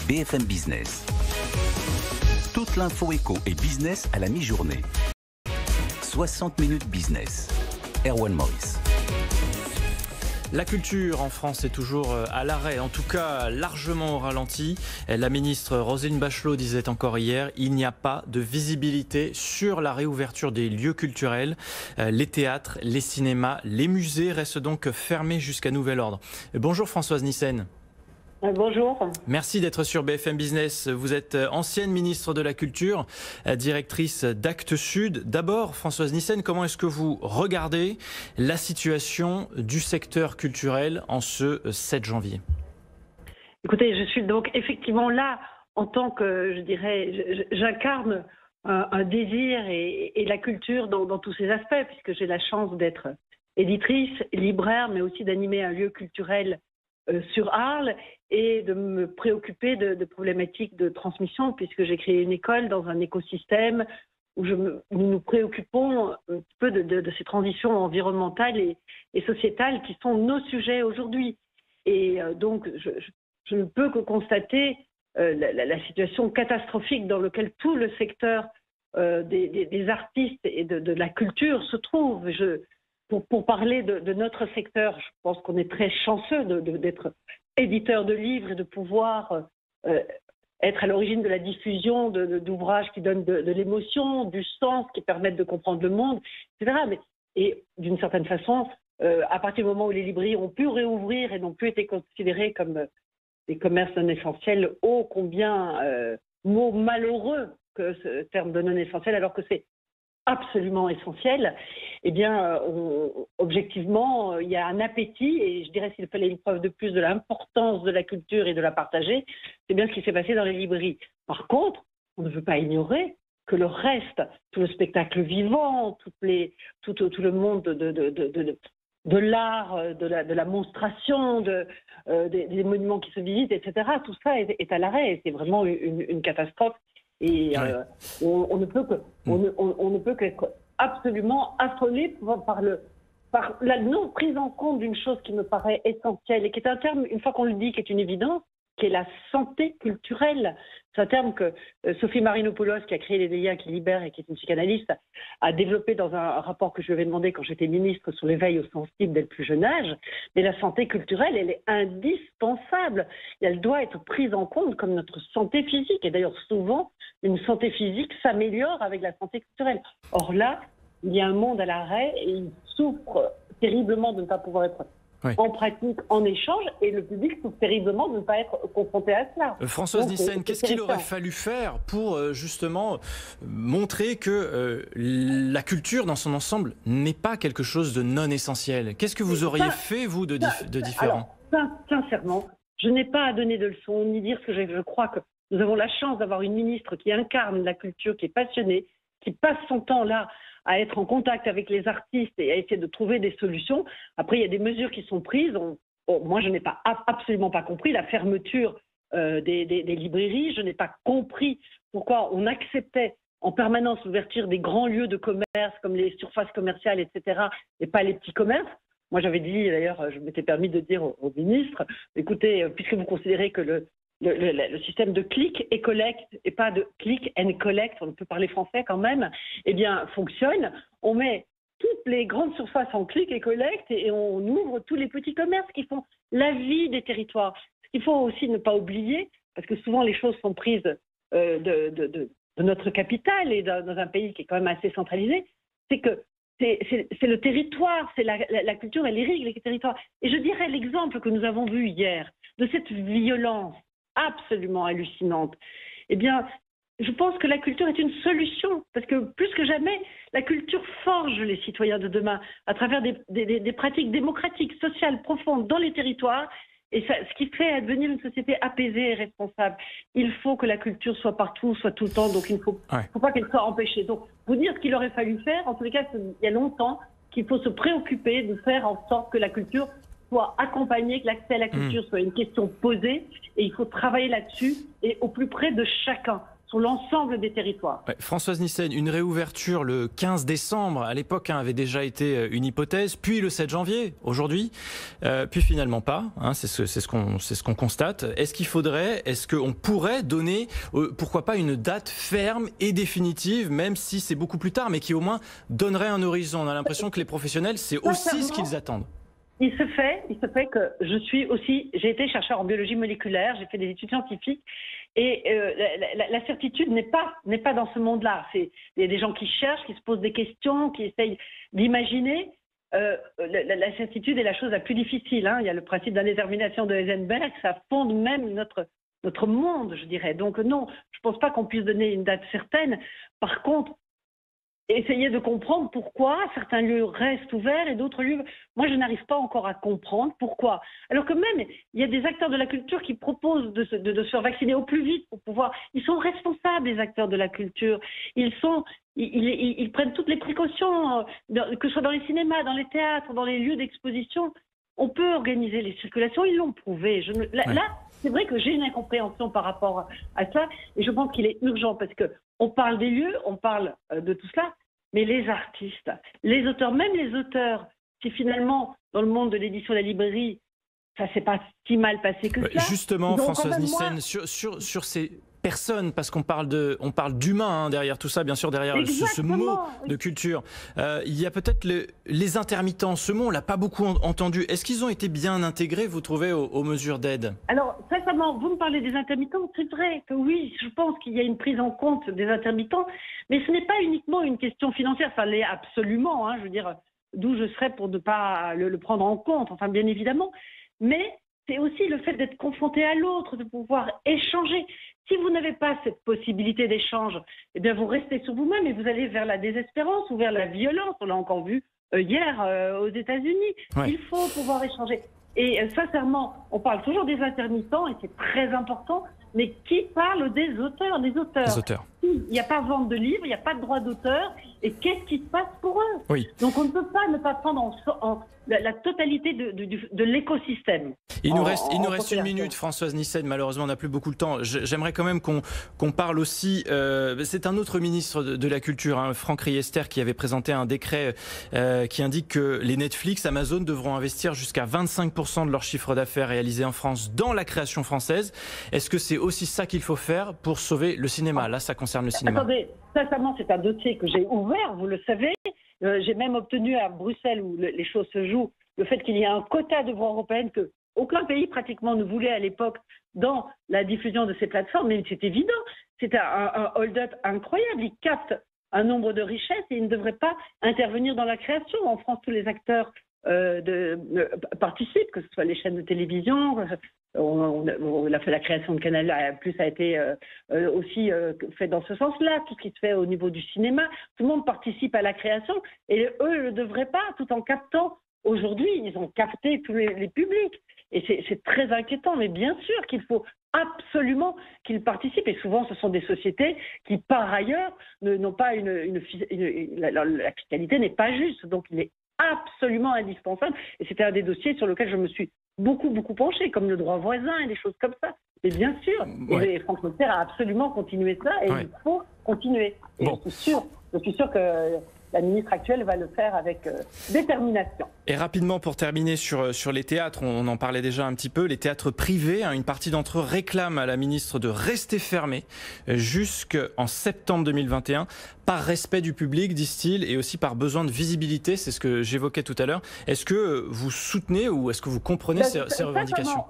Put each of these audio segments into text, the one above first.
BFM Business. Toute l'info éco et business à la mi-journée. 60 minutes business. Erwan Maurice. La culture en France est toujours à l'arrêt, en tout cas largement au ralenti. La ministre Roselyne Bachelot disait encore hier, il n'y a pas de visibilité sur la réouverture des lieux culturels. Les théâtres, les cinémas, les musées restent donc fermés jusqu'à nouvel ordre. Bonjour Françoise Nyssen. Bonjour. Merci d'être sur BFM Business. Vous êtes ancienne ministre de la Culture, directrice d'Actes Sud. D'abord, Françoise Nyssen, comment est-ce que vous regardez la situation du secteur culturel en ce 7 janvier ? Écoutez, je suis donc effectivement là en tant que, je dirais, j'incarne un désir et la culture dans tous ses aspects, puisque j'ai la chance d'être éditrice, libraire, mais aussi d'animer un lieu culturel sur Arles et de me préoccuper de problématiques de transmission, puisque j'ai créé une école dans un écosystème où nous nous préoccupons un petit peu de ces transitions environnementales et sociétales qui sont nos sujets aujourd'hui. Et donc, je ne peux que constater la situation catastrophique dans laquelle tout le secteur des artistes et de la culture se trouve. Pour parler de notre secteur, je pense qu'on est très chanceux d'être éditeur de livres et de pouvoir être à l'origine de la diffusion d'ouvrages qui donnent de l'émotion, du sens, qui permettent de comprendre le monde, etc. Et d'une certaine façon, à partir du moment où les librairies ont pu réouvrir et n'ont plus été considérées comme des commerces non essentiels, ô combien mot malheureux que ce terme de non essentiel, alors que c'est absolument essentiel, eh bien, objectivement, il y a un appétit, et je dirais s'il fallait une preuve de plus de l'importance de la culture et de la partager, c'est bien ce qui s'est passé dans les librairies. Par contre, on ne veut pas ignorer que le reste, tout le spectacle vivant, tout le monde de l'art, de la monstration, des monuments qui se visitent, etc., tout ça est à l'arrêt. C'est vraiment une catastrophe. Et on ne peut qu'être absolument affolé par la non prise en compte d'une chose qui me paraît essentielle et qui est un terme, une fois qu'on le dit, qui est une évidence, qui est la santé culturelle. C'est un terme que Sophie Marinopoulos, qui a créé les DIA qui libèrent et qui est une psychanalyste, a développé dans un rapport que je lui avais demandé quand j'étais ministre sur l'éveil aux sensibles dès le plus jeune âge. Mais la santé culturelle, elle est indispensable. Et elle doit être prise en compte comme notre santé physique. Et d'ailleurs, souvent, une santé physique s'améliore avec la santé culturelle. Or là, il y a un monde à l'arrêt et il souffre terriblement de ne pas pouvoir être en pratique, en échange, et le public souffre terriblement de ne pas être confronté à cela. Françoise Nyssen, qu'est-ce qu'il aurait fallu faire pour justement montrer que la culture dans son ensemble n'est pas quelque chose de non essentiel ? Qu'est-ce que vous auriez fait, vous, de différent ? Alors, sincèrement, je n'ai pas à donner de leçons, ni dire ce que je crois que nous avons la chance d'avoir une ministre qui incarne la culture, qui est passionnée, qui passe son temps là à être en contact avec les artistes et à essayer de trouver des solutions. Après, il y a des mesures qui sont prises. Moi, je n'ai absolument pas compris la fermeture des librairies. Je n'ai pas compris pourquoi on acceptait en permanence l'ouverture des grands lieux de commerce comme les surfaces commerciales, etc., et pas les petits commerces. Moi, j'avais dit, d'ailleurs, je m'étais permis de dire au ministre, écoutez, puisque vous considérez que le système de click et collect et pas de click and collect, on peut parler français quand même, eh bien, fonctionne. On met toutes les grandes surfaces en click et collect et on ouvre tous les petits commerces qui font la vie des territoires. Ce qu'il faut aussi ne pas oublier, parce que souvent les choses sont prises de notre capitale et dans un pays qui est quand même assez centralisé, c'est que c'est le territoire, c'est la culture, elle irrigue les territoires. Et je dirais l'exemple que nous avons vu hier de cette violence absolument hallucinante. Eh bien, je pense que la culture est une solution, parce que plus que jamais, la culture forge les citoyens de demain à travers des pratiques démocratiques, sociales, profondes dans les territoires, et ce qui fait advenir une société apaisée et responsable. Il faut que la culture soit partout, soit tout le temps, donc il ne faut pas qu'elle soit empêchée. Donc, vous dire ce qu'il aurait fallu faire, en tous les cas, il y a longtemps qu'il faut se préoccuper de faire en sorte que la culture soit accompagné, que l'accès à la culture soit une question posée, et il faut travailler là-dessus et au plus près de chacun. sur l'ensemble des territoires. Ouais, Françoise Nyssen, une réouverture le 15 décembre, à l'époque, avait déjà été une hypothèse, puis le 7 janvier, aujourd'hui, puis finalement pas, hein, c'est ce qu'on constate. Est-ce qu'on pourrait donner, pourquoi pas, une date ferme et définitive, même si c'est beaucoup plus tard, mais qui au moins donnerait un horizon? On a l'impression que les professionnels, c'est aussi ce qu'ils attendent. Il se fait que j'ai été chercheur en biologie moléculaire, j'ai fait des études scientifiques, et la certitude n'est pas dans ce monde-là. Il y a des gens qui cherchent, qui se posent des questions, qui essayent d'imaginer. La certitude est la chose la plus difficile, hein. Il y a le principe d'indétermination de Heisenberg, ça fonde même notre monde, je dirais. Donc non, je ne pense pas qu'on puisse donner une date certaine. Par contre, essayer de comprendre pourquoi certains lieux restent ouverts et d'autres lieux... Moi, je n'arrive pas encore à comprendre pourquoi. Alors que même, il y a des acteurs de la culture qui proposent de se faire vacciner au plus vite pour pouvoir... Ils sont responsables, les acteurs de la culture. Ils prennent toutes les précautions, que ce soit dans les cinémas, dans les théâtres, dans les lieux d'exposition. On peut organiser les circulations, ils l'ont prouvé. Là, c'est vrai que j'ai une incompréhension par rapport à ça, et je pense qu'il est urgent, parce qu'on parle des lieux, on parle de tout cela, mais les artistes, les auteurs, même les auteurs, si finalement, dans le monde de l'édition de la librairie, ça s'est pas si mal passé que cela. Justement, Françoise Nyssen, sur ces personnes, parce qu'on parle d'humain, hein, derrière tout ça, bien sûr, derrière ce mot de culture. Il y a peut-être les intermittents. Ce mot, on l'a pas beaucoup entendu. Est-ce qu'ils ont été bien intégrés, vous trouvez, aux mesures d'aide? Alors, sincèrement, vous me parlez des intermittents. C'est vrai que oui, je pense qu'il y a une prise en compte des intermittents, mais ce n'est pas uniquement une question financière. Ça l'est absolument, hein, je veux dire, d'où je serais pour ne pas le prendre en compte, enfin, bien évidemment. Mais c'est aussi le fait d'être confronté à l'autre, de pouvoir échanger. Si vous n'avez pas cette possibilité d'échange, eh bien vous restez sur vous-même et vous allez vers la désespérance ou vers la violence. On l'a encore vu hier aux États-Unis. Ouais. Il faut pouvoir échanger. Et sincèrement, on parle toujours des intermittents et c'est très important, mais qui parle des auteurs? Les auteurs. Il n'y a pas vente de livres, il n'y a pas de droit d'auteur. Et qu'est-ce qui se passe pour eux? Oui. Donc on ne peut pas ne pas prendre la totalité de l'écosystème. Il nous reste une minute, Françoise Nyssen. Malheureusement, on n'a plus beaucoup de temps. J'aimerais quand même qu'on parle aussi... c'est un autre ministre de la Culture, hein, Franck Riester, qui avait présenté un décret qui indique que les Netflix, Amazon devront investir jusqu'à 25% de leur chiffre d'affaires réalisé en France dans la création française. Est-ce que c'est aussi ça qu'il faut faire pour sauver le cinéma? Là, ça concerne le cinéma. Attendez, sincèrement, c'est un dossier que j'ai ouvert, vous le savez. J'ai même obtenu à Bruxelles, où les choses se jouent, le fait qu'il y ait un quota de voix européenne que aucun pays pratiquement ne voulait à l'époque dans la diffusion de ces plateformes, mais c'est évident. C'est un hold-up incroyable. Ils captent un nombre de richesses et ils ne devraient pas intervenir dans la création. En France, tous les acteurs participent, que ce soit les chaînes de télévision. On a fait la création de Canal+, plus a été aussi fait dans ce sens-là. Tout ce qui se fait au niveau du cinéma, tout le monde participe à la création et eux ne devraient pas, tout en captant. Aujourd'hui, ils ont capté tous les publics et c'est très inquiétant. Mais bien sûr qu'il faut absolument qu'ils participent. Et souvent, ce sont des sociétés qui, par ailleurs, n'ont pas la fiscalité n'est pas juste. Donc, il est absolument indispensable. Et c'était un des dossiers sur lequel je me suis beaucoup penché, comme le droit voisin et des choses comme ça. Mais bien sûr, et Franck Riester a absolument continué ça et il faut continuer. Et je suis sûr que la ministre actuelle va le faire avec détermination. Et rapidement, pour terminer sur les théâtres, on en parlait déjà un petit peu, les théâtres privés, hein, une partie d'entre eux réclament à la ministre de rester fermés jusqu'en septembre 2021, par respect du public, disent-ils, et aussi par besoin de visibilité, c'est ce que j'évoquais tout à l'heure. Est-ce que vous soutenez ou est-ce que vous comprenez ces revendications?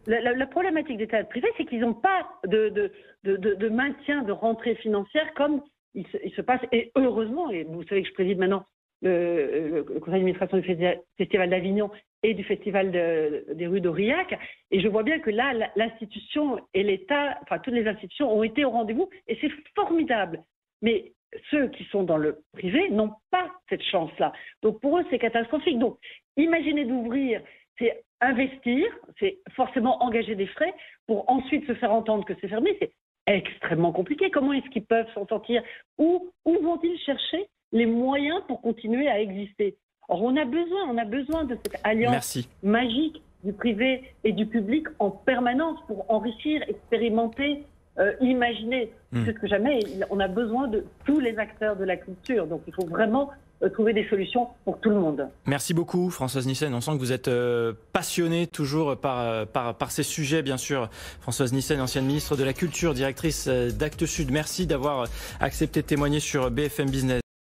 La problématique des théâtres privés, c'est qu'ils n'ont pas de maintien de rentrée financière comme il se passe, et heureusement, et vous savez que je préside maintenant le conseil d'administration du Festival d'Avignon et du Festival des rues d'Aurillac, et je vois bien que là, l'institution et l'État, enfin toutes les institutions ont été au rendez-vous, et c'est formidable. Mais ceux qui sont dans le privé n'ont pas cette chance-là. Donc pour eux, c'est catastrophique. Donc imaginez d'ouvrir, c'est investir, c'est forcément engager des frais pour ensuite se faire entendre que c'est fermé, c'est extrêmement compliqué. Comment est-ce qu'ils peuvent s'en sortir? Où vont-ils chercher les moyens pour continuer à exister? Or, on a besoin de cette alliance magique du privé et du public en permanence pour enrichir, expérimenter imaginer. Plus que jamais, on a besoin de tous les acteurs de la culture. Donc il faut vraiment trouver des solutions pour tout le monde. Merci beaucoup Françoise Nyssen. On sent que vous êtes passionnée toujours par ces sujets, bien sûr. Françoise Nyssen, ancienne ministre de la Culture, directrice d'Actes Sud. Merci d'avoir accepté de témoigner sur BFM Business.